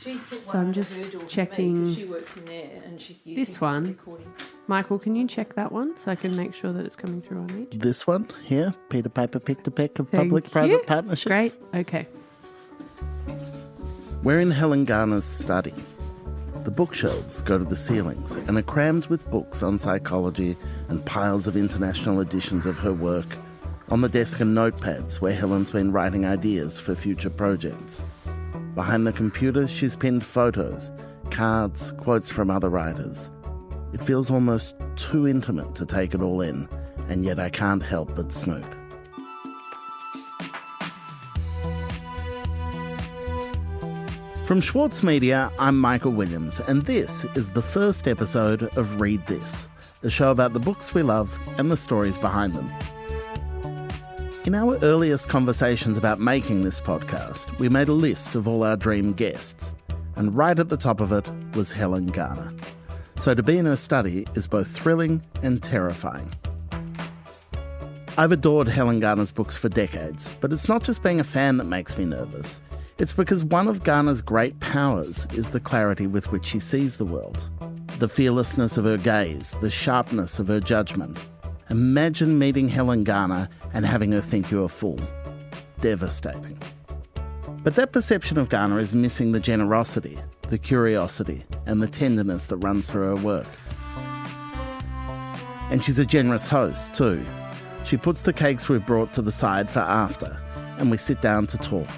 So I'm just checking she works in there and she's using this one. recording. Michael, can you check that one so I can make sure that it's coming through on each? This one here, Peter Piper picked a peck of Thank public-private you. partnerships. Great, okay. We're in Helen Garner's study. The bookshelves go to the ceilings and are crammed with books on psychology and piles of international editions of her work. On the desk are notepads where Helen's been writing ideas for future projects. Behind the computer, she's pinned photos, cards, quotes from other writers. It feels almost too intimate to take it all in, and yet I can't help but snoop. From Schwartz Media, I'm Michael Williams, and this is the first episode of Read This, a show about the books we love and the stories behind them. In our earliest conversations about making this podcast, we made a list of all our dream guests, and right at the top of it was Helen Garner. So to be in her study is both thrilling and terrifying. I've adored Helen Garner's books for decades, but it's not just being a fan that makes me nervous. It's because one of Garner's great powers is the clarity with which she sees the world. The fearlessness of her gaze, the sharpness of her judgment. Imagine meeting Helen Garner and having her think you're a fool. Devastating. But that perception of Garner is missing the generosity, the curiosity, and the tenderness that runs through her work. And she's a generous host, too. She puts the cakes we've brought to the side for after, and we sit down to talk.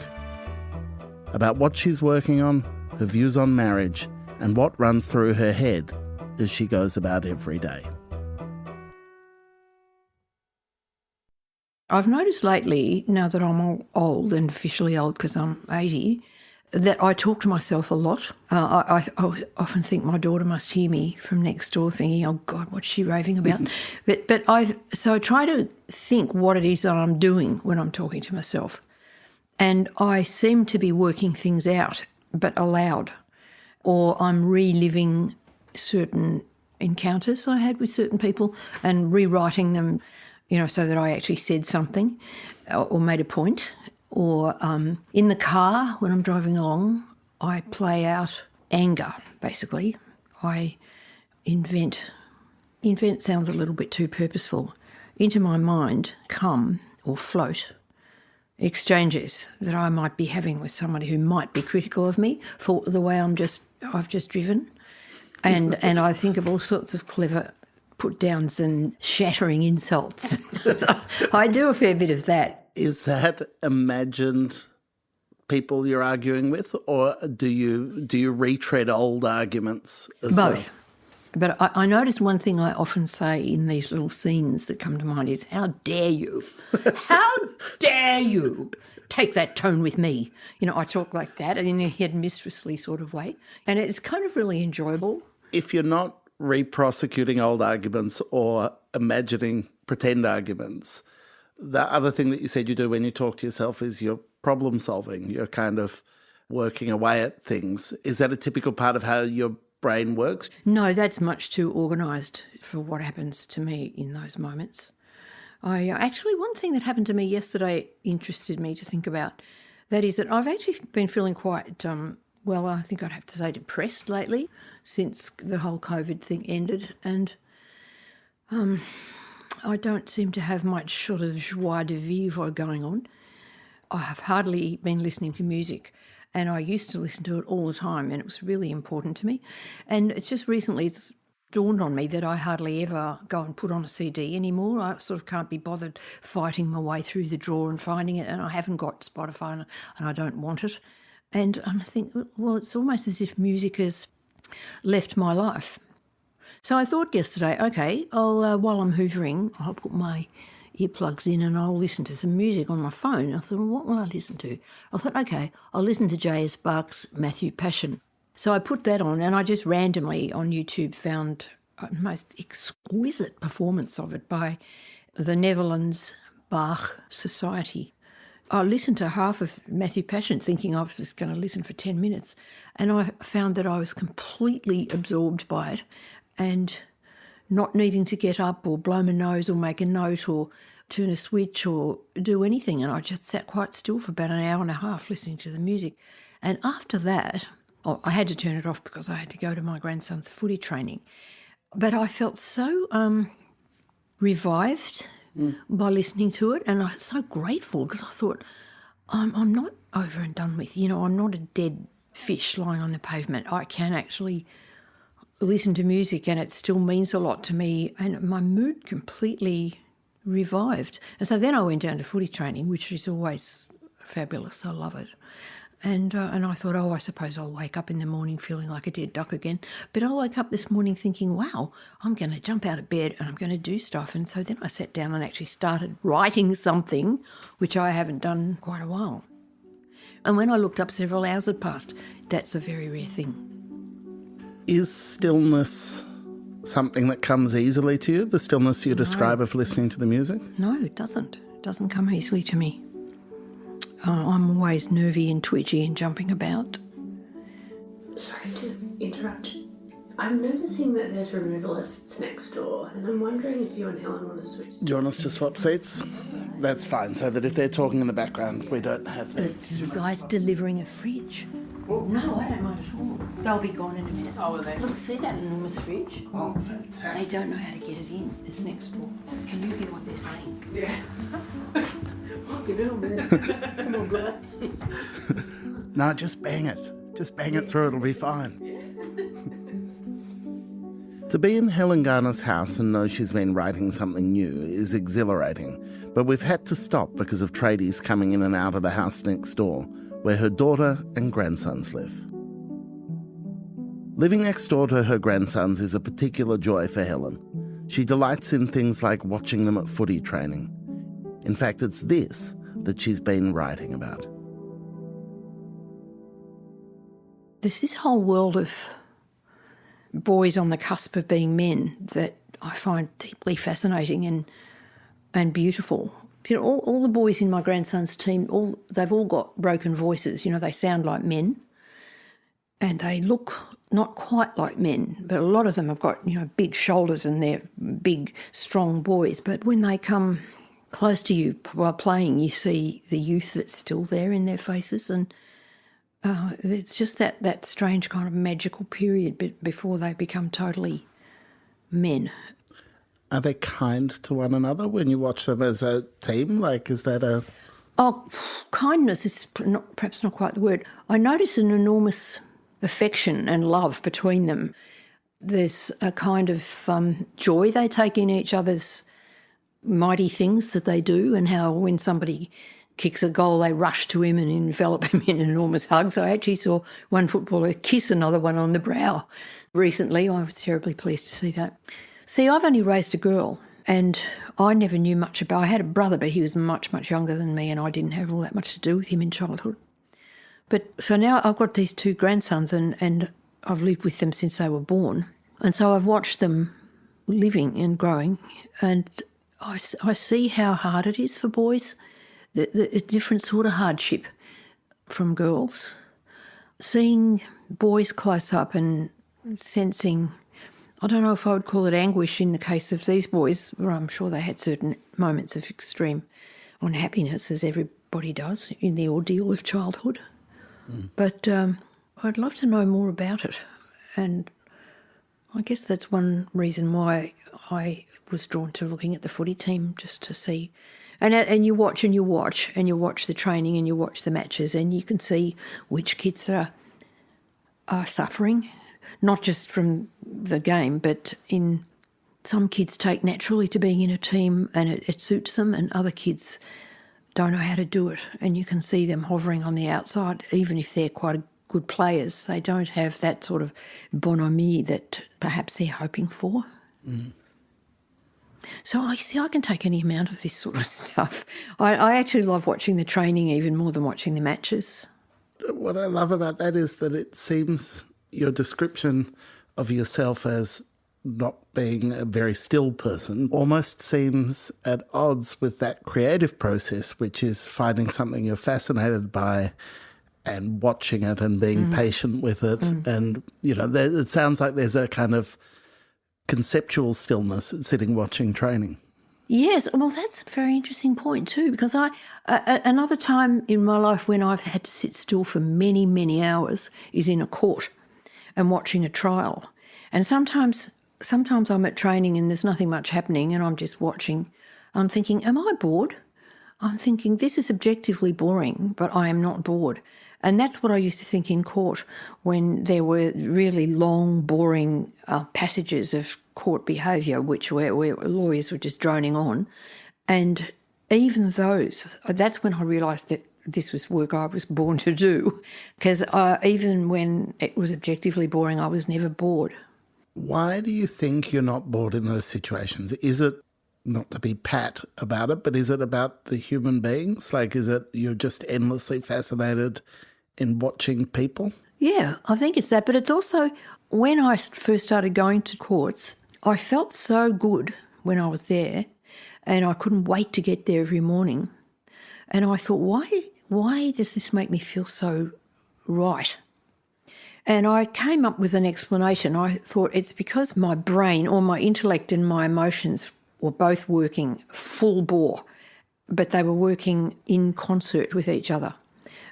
About what she's working on, her views on marriage, and what runs through her head as she goes about every day. I've noticed lately, now that I'm old and officially old because I'm 80, that I talk to myself a lot. I often think my daughter must hear me from next door thinking, oh God, what's she raving about? So I try to think what it is that I'm doing when I'm talking to myself. And I seem to be working things out, but aloud. Or I'm reliving certain encounters I had with certain people and rewriting them, so that I actually said something or made a point. Or in the car when I'm driving along, I play out anger, basically. I invent sounds a little bit too purposeful. Into my mind come or float exchanges that I might be having with somebody who might be critical of me for the way I've just driven. And I think of all sorts of clever put-downs and shattering insults. So I do a fair bit of that. Is that imagined people you're arguing with, or do you retread old arguments as well? Both. But I notice one thing I often say in these little scenes that come to mind is, how dare you? How dare you take that tone with me? I talk like that in a headmistressly sort of way. And it's kind of really enjoyable. If you're not re-prosecuting old arguments or imagining pretend arguments, the other thing that you said you do when you talk to yourself is you're problem solving. You're kind of working away at things. Is that a typical part of how your brain works? No, that's much too organised for what happens to me in those moments. Actually, one thing that happened to me yesterday interested me to think about. That is that I've actually been feeling quite, I think I'd have to say depressed lately since the whole COVID thing ended. And I don't seem to have much sort of joie de vivre going on. I have hardly been listening to music, and I used to listen to it all the time, and it was really important to me. And it's just recently it's dawned on me that I hardly ever go and put on a CD anymore. I sort of can't be bothered fighting my way through the drawer and finding it, and I haven't got Spotify and I don't want it. And I think, well, it's almost as if music has left my life. So I thought yesterday, okay, while I'm hoovering, I'll put my earplugs in and I'll listen to some music on my phone. I thought, well, what will I listen to? I thought, okay, I'll listen to J.S. Bach's Matthew Passion. So I put that on and I just randomly on YouTube found a most exquisite performance of it by the Netherlands Bach Society. I listened to half of Matthew Passion thinking I was just going to listen for 10 minutes, and I found that I was completely absorbed by it and not needing to get up or blow my nose or make a note or turn a switch or do anything. And I just sat quite still for about an hour and a half listening to the music. And after that, I had to turn it off because I had to go to my grandson's footy training. But I felt so revived by listening to it, and I was so grateful because I thought, I'm not over and done with. I'm not a dead fish lying on the pavement. I can actually listen to music and it still means a lot to me, and my mood completely revived. And so then I went down to footy training, which is always fabulous. I love it. And I thought, I suppose I'll wake up in the morning feeling like a dead duck again. But I woke up this morning thinking, wow, I'm going to jump out of bed and I'm going to do stuff. And so then I sat down and actually started writing something, which I haven't done quite a while. And when I looked up, several hours had passed. That's a very rare thing. Is stillness something that comes easily to you, the stillness you describe of listening to the music? No, it doesn't. It doesn't come easily to me. I'm always nervy and twitchy and jumping about. Sorry to interrupt. I'm noticing that there's removalists next door, and I'm wondering if you and Helen want to switch. Do you want us to swap seats? That's fine, so that if they're talking in the background, we don't have them. It's the guys delivering a fridge. No, I don't mind at all. They'll be gone in a minute. Oh, will they? Look, see that enormous fridge? Oh, They fantastic. don't know how to get it in. It's next door. Can you hear what they're saying? Yeah. Fucking hell, man. Come on, blood. No, just bang it. Just bang it through, it'll be fine. To be in Helen Garner's house and know she's been writing something new is exhilarating, but we've had to stop because of tradies coming in and out of the house next door, where her daughter and grandsons live. Living next door to her grandsons is a particular joy for Helen. She delights in things like watching them at footy training. In fact, it's this that she's been writing about. There's this whole world of boys on the cusp of being men that I find deeply fascinating and beautiful. All the boys in my grandson's team, they've all got broken voices. They sound like men and they look not quite like men, but a lot of them have got, big shoulders and they're big, strong boys. But when they come close to you while playing, you see the youth that's still there in their faces, and it's just that strange kind of magical period before they become totally men. Are they kind to one another when you watch them as a team? Like, is that a... Oh, kindness is perhaps not quite the word. I notice an enormous affection and love between them. There's a kind of joy they take in each other's mighty things that they do, and how when somebody kicks a goal, they rush to him and envelop him in enormous hugs. I actually saw one footballer kiss another one on the brow recently. I was terribly pleased to see that. See, I've only raised a girl, and I never knew much about... I had a brother, but he was much, much younger than me, and I didn't have all that much to do with him in childhood. But so now I've got these two grandsons, and I've lived with them since they were born. And so I've watched them living and growing, and I see how hard it is for boys, a different sort of hardship from girls. Seeing boys close up and sensing, I don't know if I would call it anguish in the case of these boys, where I'm sure they had certain moments of extreme unhappiness, as everybody does in the ordeal of childhood. But I'd love to know more about it, and I guess that's one reason why I was drawn to looking at the footy team, just to see. And you watch and you watch and you watch the training and you watch the matches, and you can see which kids are suffering, not just from the game, but in some kids take naturally to being in a team and it suits them, and other kids don't know how to do it, and you can see them hovering on the outside. Even if they're quite good players, they don't have that sort of bonhomie that perhaps they're hoping for. So I can take any amount of this sort of stuff. I actually love watching the training even more than watching the matches. What I love about that is that it seems your description of yourself as not being a very still person almost seems at odds with that creative process, which is finding something you're fascinated by and watching it and being patient with it. And, it sounds like there's a kind of conceptual stillness sitting watching training. Yes, well, that's a very interesting point too, because another time in my life when I've had to sit still for many, many hours is in a court and watching a trial. And sometimes I'm at training and there's nothing much happening and I'm just watching. I'm thinking, am I bored? I'm thinking, this is objectively boring, but I am not bored. And that's what I used to think in court when there were really long, boring passages of court behaviour, where lawyers were just droning on. And even those, that's when I realised that this was work I was born to do, because even when it was objectively boring, I was never bored. Why do you think you're not bored in those situations? Is it, not to be pat about it, but is it about the human beings? Like, is it you're just endlessly fascinated in watching people? Yeah, I think it's that. But it's also, when I first started going to courts, I felt so good when I was there and I couldn't wait to get there every morning. And I thought, why does this make me feel so right? And I came up with an explanation. I thought it's because my brain, or my intellect and my emotions, were both working full bore, but they were working in concert with each other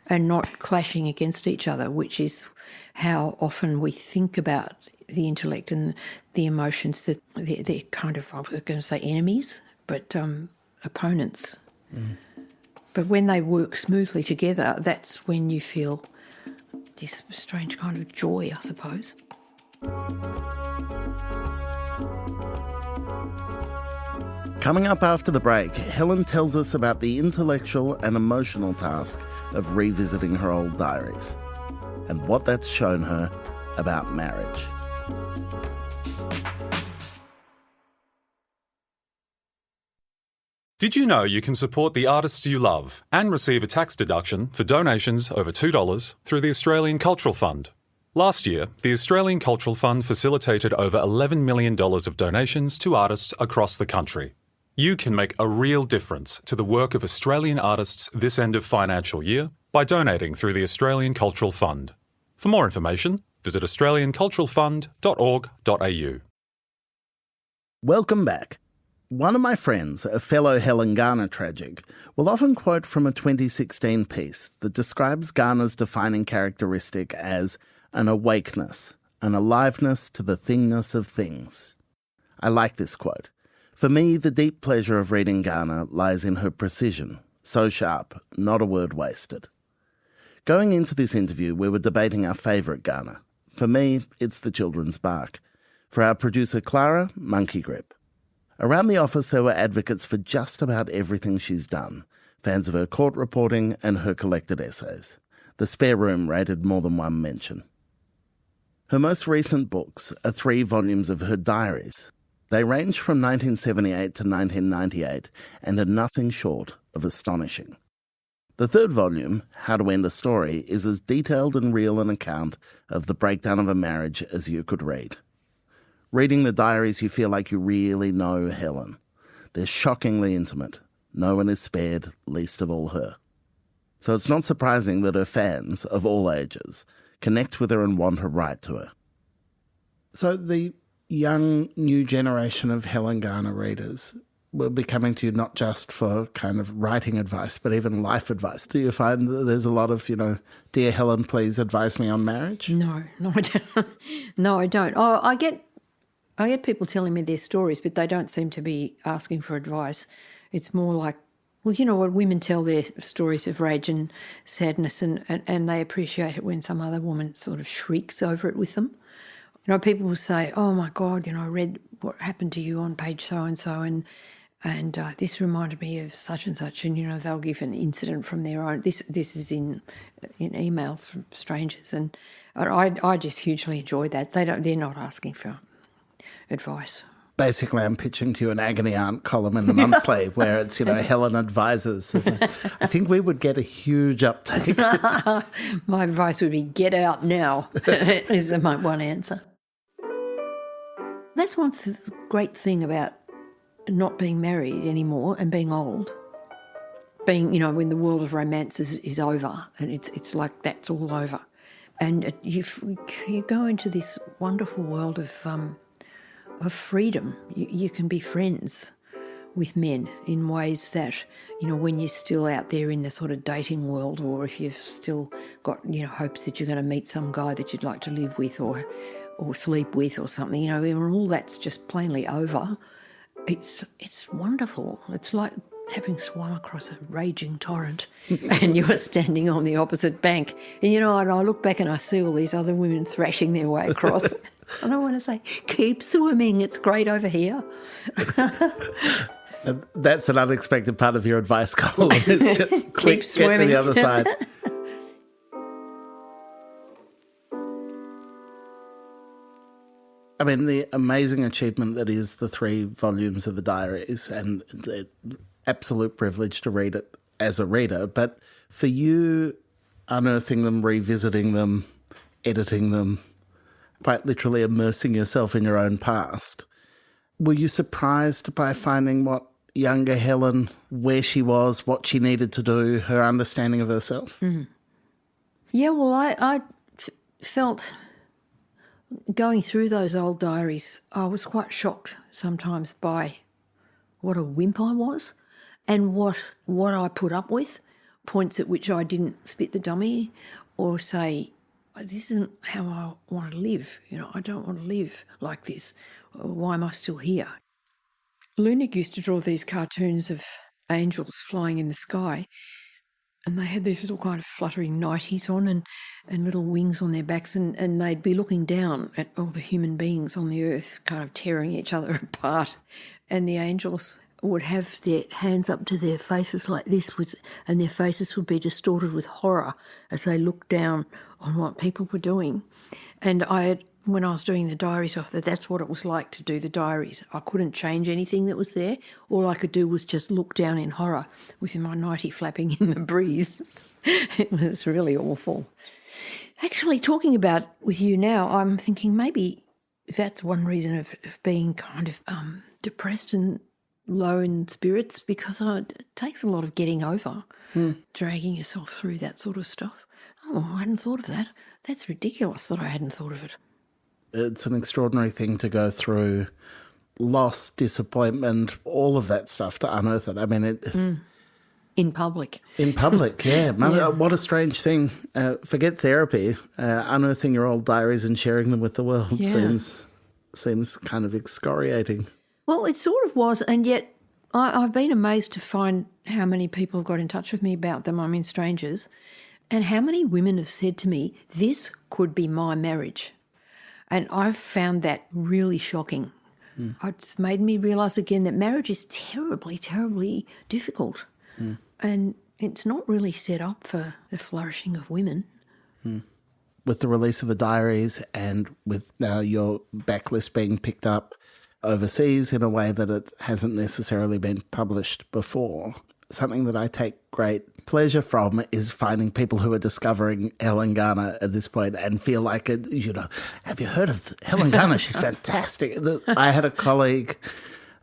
and not clashing against each other, which is how often we think about the intellect and the emotions, that they're kind of, I was going to say enemies, but opponents. Mm. But when they work smoothly together, that's when you feel this strange kind of joy, I suppose. Coming up after the break, Helen tells us about the intellectual and emotional task of revisiting her old diaries and what that's shown her about marriage. Did you know you can support the artists you love and receive a tax deduction for donations over $2 through the Australian Cultural Fund? Last year, the Australian Cultural Fund facilitated over $11 million of donations to artists across the country. You can make a real difference to the work of Australian artists this end of financial year by donating through the Australian Cultural Fund. For more information, visit australianculturalfund.org.au. Welcome back. One of my friends, a fellow Helen Garner tragic, will often quote from a 2016 piece that describes Garner's defining characteristic as an awakeness, an aliveness to the thingness of things. I like this quote. For me, the deep pleasure of reading Garner lies in her precision, so sharp, not a word wasted. Going into this interview, we were debating our favourite Garner. For me, it's The Children's Bark. For our producer Clara, Monkey Grip. Around the office, there were advocates for just about everything she's done, fans of her court reporting and her collected essays. The spare room rated more than one mention. Her most recent books are 3 volumes of her diaries. They range from 1978 to 1998 and are nothing short of astonishing. The 3rd volume, How to End a Story, is as detailed and real an account of the breakdown of a marriage as you could read. Reading the diaries, you feel like you really know Helen. They're shockingly intimate. No one is spared, least of all her. So it's not surprising that her fans, of all ages, connect with her and want to write to her. So the young new generation of Helen Garner readers will be coming to you not just for kind of writing advice, but even life advice. Do you find that there's a lot of, dear Helen, please advise me on marriage? No, I don't. No, I don't. Oh, I get people telling me their stories, but they don't seem to be asking for advice. It's more like, well, you know what, women tell their stories of rage and sadness and they appreciate it when some other woman sort of shrieks over it with them. People will say, oh, my God, I read what happened to you on page so-and-so and this reminded me of such and such. And, they'll give an incident from their own. This is in emails from strangers. And I just hugely enjoy that. They're not asking for advice. Basically, I'm pitching to you an Agony Aunt column in the Monthly where it's, Helen advises. I think we would get a huge uptake. My advice would be get out now is my one answer. That's one great thing about not being married anymore and being old. Being, when the world of romance is over and it's like that's all over. And you go into this wonderful world of freedom. You can be friends with men in ways that, when you're still out there in the sort of dating world, or if you've still got, hopes that you're going to meet some guy that you'd like to live with or sleep with or something, when all that's just plainly over, it's wonderful. It's like having swum across a raging torrent and you're standing on the opposite bank. And, and I look back and I see all these other women thrashing their way across. And I want to say, keep swimming, it's great over here. That's an unexpected part of your advice column. It's just quick, get to the other side. I mean, the amazing achievement that is the 3 volumes of the diaries, and the absolute privilege to read it as a reader. But for you, unearthing them, revisiting them, editing them, quite literally immersing yourself in your own past, were you surprised by finding what younger Helen, where she was, what she needed to do, her understanding of herself? Mm. Yeah, well, I felt, going through those old diaries, I was quite shocked sometimes by what a wimp I was and what I put up with, points at which I didn't spit the dummy or say, this isn't how I want to live. I don't want to live like this. Why am I still here? Lunig used to draw these cartoons of angels flying in the sky, and they had these little kind of fluttering nighties on and little wings on their backs, and they'd be looking down at all the human beings on the earth, kind of tearing each other apart. And the angels would have their hands up to their faces like this, and their faces would be distorted with horror as they looked down on what people were doing. And when I was doing the diaries, I thought that's what it was like to do the diaries. I couldn't change anything that was there. All I could do was just look down in horror with my nightie flapping in the breeze. It was really awful. Actually, talking about with you now, I'm thinking maybe that's one reason of being kind of depressed and low in spirits, because it takes a lot of getting over, dragging yourself through that sort of stuff. Oh, I hadn't thought of that. That's ridiculous that I hadn't thought of it. It's an extraordinary thing to go through loss, disappointment, all of that stuff to unearth it. I mean, it's... In public. In public, yeah. What a strange thing. Forget therapy. Unearthing your old diaries and sharing them with the world seems kind of excoriating. Well, it sort of was, and yet I've been amazed to find how many people have got in touch with me about them. I mean, strangers. And how many women have said to me, this could be my marriage. And I've found that really shocking. It's made me realise again that marriage is terribly, terribly difficult. And it's not really set up for the flourishing of women. With the release of the diaries and with now your backlist being picked up overseas in a way that it hasn't necessarily been published before, something that I take great pleasure from is finding people who are discovering Helen Garner at this point and feel like, have you heard of Helen Garner? She's fantastic. I had a colleague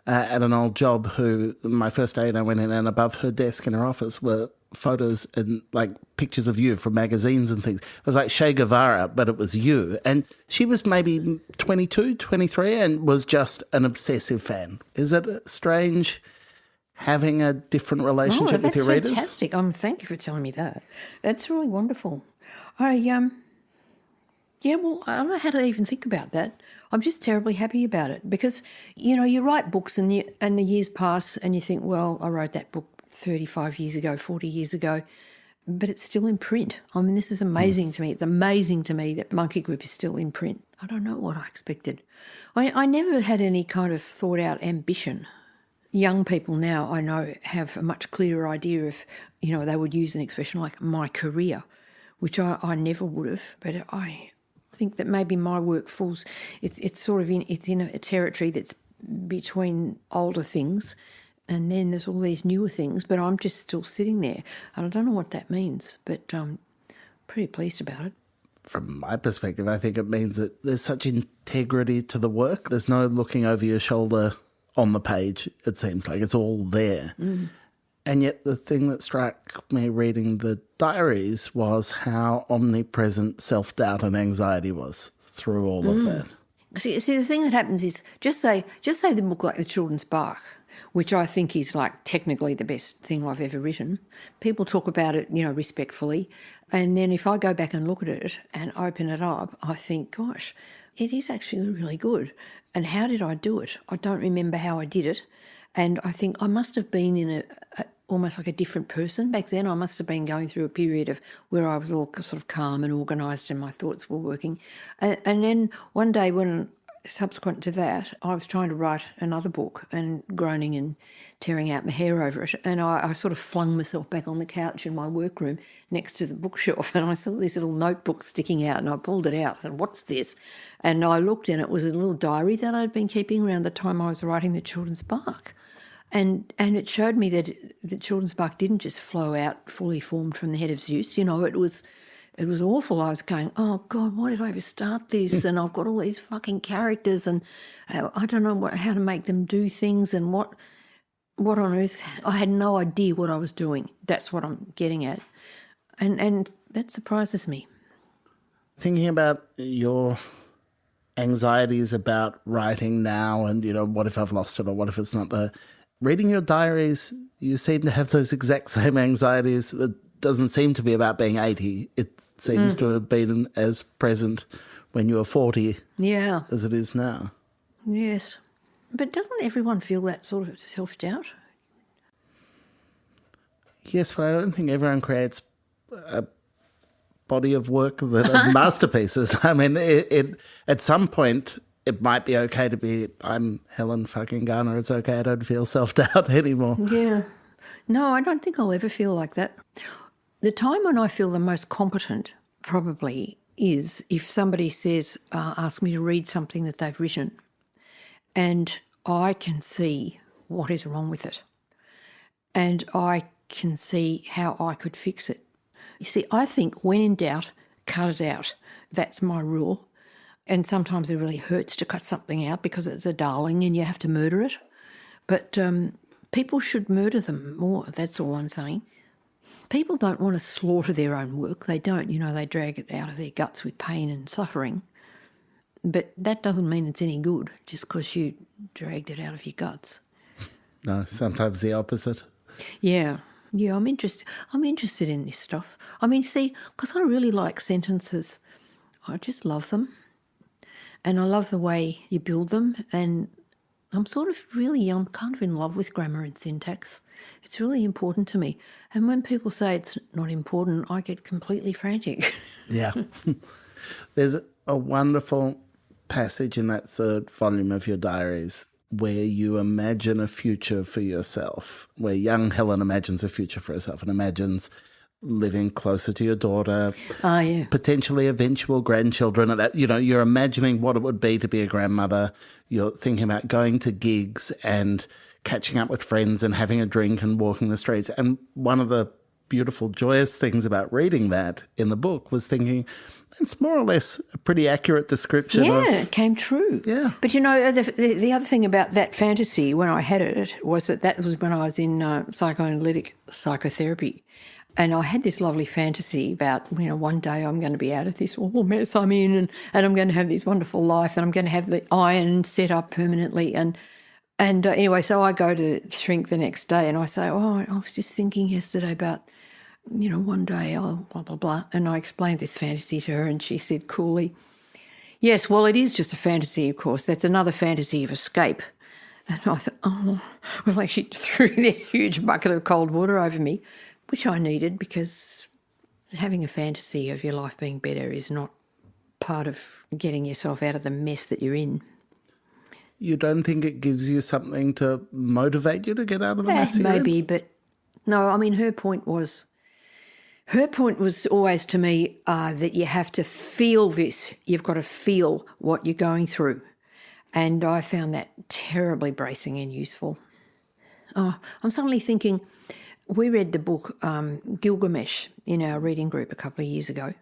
at an old job who, my first day, and I went in, and above her desk in her office were photos and like pictures of you from magazines and things. It was like Che Guevara, but it was you. And she was maybe 22, 23 and was just an obsessive fan. Is it strange having a different relationship with your readers? That's fantastic. Thank you for telling me that. That's really wonderful. I don't know how to even think about that. I'm just terribly happy about it because, you write books and the years pass and you think, well, I wrote that book 35 years ago, 40 years ago, but it's still in print. I mean, this is amazing to me. It's amazing to me that Monkey Grip is still in print. I don't know what I expected. I never had any kind of thought-out ambition. Young people now, I know, have a much clearer idea of, they would use an expression like my career, which I never would have, but I think that maybe my work falls, it's sort of it's in a territory that's between older things and then there's all these newer things, but I'm just still sitting there and I don't know what that means, but I'm pretty pleased about it. From my perspective, I think it means that there's such integrity to the work. There's no looking over your shoulder on the page, it seems like. It's all there. And yet the thing that struck me reading the diaries was how omnipresent self-doubt and anxiety was through all of that. See, the thing that happens is just say the book like The Children's Bark, which I think is like technically the best thing I've ever written. People talk about it, respectfully. And then if I go back and look at it and open it up, I think, gosh, it is actually really good. And how did I do it? I don't remember how I did it. And I think I must have been in almost like a different person back then. I must have been going through a period of where I was all sort of calm and organised and my thoughts were working. And then one day subsequent to that, I was trying to write another book and groaning and tearing out my hair over it. And I sort of flung myself back on the couch in my workroom next to the bookshelf, and I saw this little notebook sticking out, and I pulled it out and what's this? And I looked, and it was a little diary that I'd been keeping around the time I was writing the children's bark. And it showed me that the children's bark didn't just flow out fully formed from the head of Zeus. It was awful. I was going, oh, God, why did I ever start this? And I've got all these fucking characters and I don't know how to make them do things and what on earth. I had no idea what I was doing. That's what I'm getting at. And that surprises me. Thinking about your anxieties about writing now and, what if I've lost it or what if it's not there? Reading your diaries, you seem to have those exact same anxieties. It doesn't seem to be about being 80. It seems to have been as present when you were 40 as it is now. Yes. But doesn't everyone feel that sort of self-doubt? Yes, but I don't think everyone creates a body of work that are masterpieces. I mean, at some point, it might be okay to be, I'm Helen fucking Garner, it's okay, I don't feel self-doubt anymore. Yeah. No, I don't think I'll ever feel like that. The time when I feel the most competent probably is if somebody says, ask me to read something that they've written and I can see what is wrong with it and I can see how I could fix it. You see, I think when in doubt, cut it out. That's my rule. And sometimes it really hurts to cut something out because it's a darling and you have to murder it. But people should murder them more, that's all I'm saying. People don't want to slaughter their own work. They don't, they drag it out of their guts with pain and suffering. But that doesn't mean it's any good just because you dragged it out of your guts. No, sometimes the opposite. Yeah, I'm interested in this stuff. I mean, see, because I really like sentences. I just love them. And I love the way you build them. And I'm kind of in love with grammar and syntax. It's really important to me. And when people say it's not important, I get completely frantic. Yeah. There's a wonderful passage in that third volume of your diaries where you imagine a future for yourself, where young Helen imagines a future for herself and imagines living closer to your daughter, potentially eventual grandchildren. You're imagining what it would be to be a grandmother. You're thinking about going to gigs and catching up with friends and having a drink and walking the streets. And one of the beautiful, joyous things about reading that in the book was thinking, it's more or less a pretty accurate description of... Yeah, it came true. Yeah. But, the other thing about that fantasy when I had it was that was when I was in psychoanalytic psychotherapy. And I had this lovely fantasy about, one day I'm going to be out of this awful mess I'm in and I'm going to have this wonderful life and I'm going to have the iron set up permanently. And anyway, so I go to shrink the next day and I say, I was just thinking yesterday about, one day I'll blah, blah, blah. And I explained this fantasy to her and she said coolly, yes, well, it is just a fantasy, of course. That's another fantasy of escape. And I thought, it was like she threw this huge bucket of cold water over me, which I needed because having a fantasy of your life being better is not part of getting yourself out of the mess that you're in. You don't think it gives you something to motivate you to get out of the mess you're in? Maybe, but no, I mean, her point was always to me that you have to feel this. You've got to feel what you're going through. And I found that terribly bracing and useful. Oh, I'm suddenly thinking... We read the book Gilgamesh in our reading group a couple of years ago,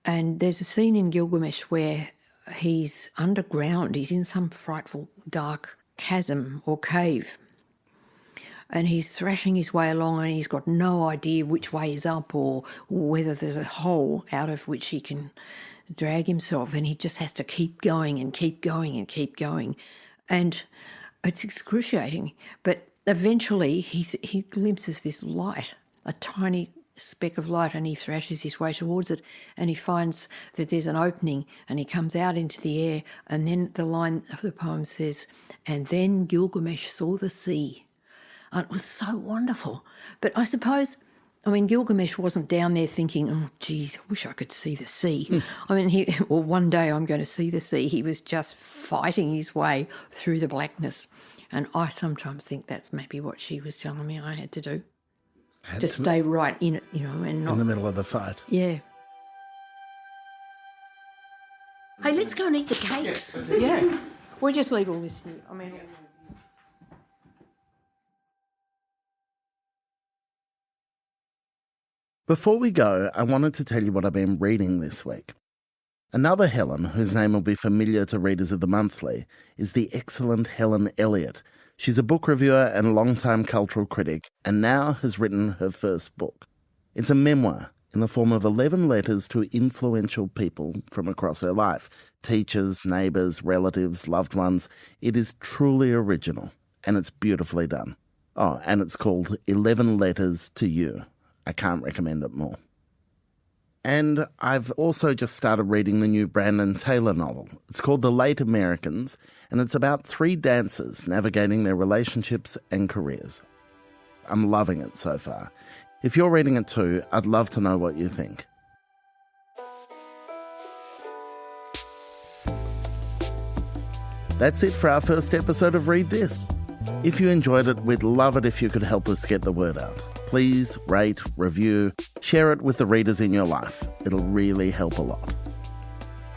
and there's a scene in Gilgamesh where he's underground. He's in some frightful dark chasm or cave, and he's thrashing his way along and he's got no idea which way is up or whether there's a hole out of which he can drag himself, and he just has to keep going and keep going and keep going. And It's excruciating. But eventually he glimpses this light, a tiny speck of light, and he thrashes his way towards it, and he finds that there's an opening, and he comes out into the air, and then the line of the poem says, "And then Gilgamesh saw the sea." And it was so wonderful. But I suppose, Gilgamesh wasn't down there thinking, "Oh, geez, I wish I could see the sea." One day I'm going to see the sea. He was just fighting his way through the blackness. And I sometimes think that's maybe what she was telling me I had to do. To stay right in it, and not... In the middle of the fight. Yeah. Hey, let's go and eat the cakes. Yeah. We'll just leave all this here. Before we go, I wanted to tell you what I've been reading this week. Another Helen, whose name will be familiar to readers of The Monthly, is the excellent Helen Elliott. She's a book reviewer and longtime cultural critic, and now has written her first book. It's a memoir in the form of 11 letters to influential people from across her life. Teachers, neighbours, relatives, loved ones. It is truly original, and it's beautifully done. Oh, and it's called 11 Letters to You. I can't recommend it more. And I've also just started reading the new Brandon Taylor novel. It's called The Late Americans, and it's about 3 dancers navigating their relationships and careers. I'm loving it so far. If you're reading it too, I'd love to know what you think. That's it for our first episode of Read This. If you enjoyed it, we'd love it if you could help us get the word out. Please rate, review, share it with the readers in your life. It'll really help a lot.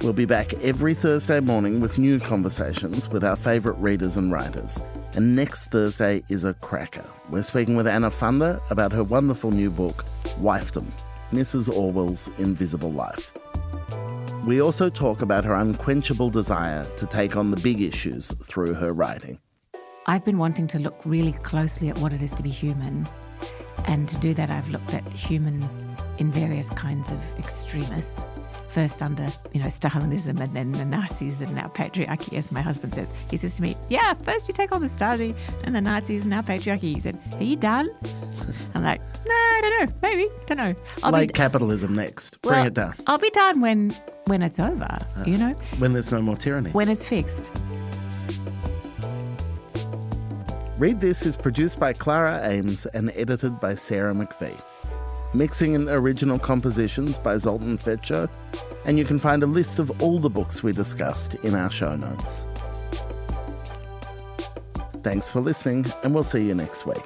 We'll be back every Thursday morning with new conversations with our favourite readers and writers. And next Thursday is a cracker. We're speaking with Anna Funder about her wonderful new book, Wifedom, Mrs. Orwell's Invisible Life. We also talk about her unquenchable desire to take on the big issues through her writing. I've been wanting to look really closely at what it is to be human. And to do that, I've looked at humans in various kinds of extremists. First under, Stalinism, and then the Nazis, and now patriarchy, as my husband says. He says to me, yeah, first you take on the Stasi and the Nazis, and now patriarchy. He said, are you done? I'm like, no, I don't know, maybe, don't know. Late capitalism next. Bring it down. I'll be done when it's over, When there's no more tyranny. When it's fixed. Read This is produced by Clara Ames and edited by Sarah McVie. Mixing and original compositions by Zoltan Fetcher, and you can find a list of all the books we discussed in our show notes. Thanks for listening, and we'll see you next week.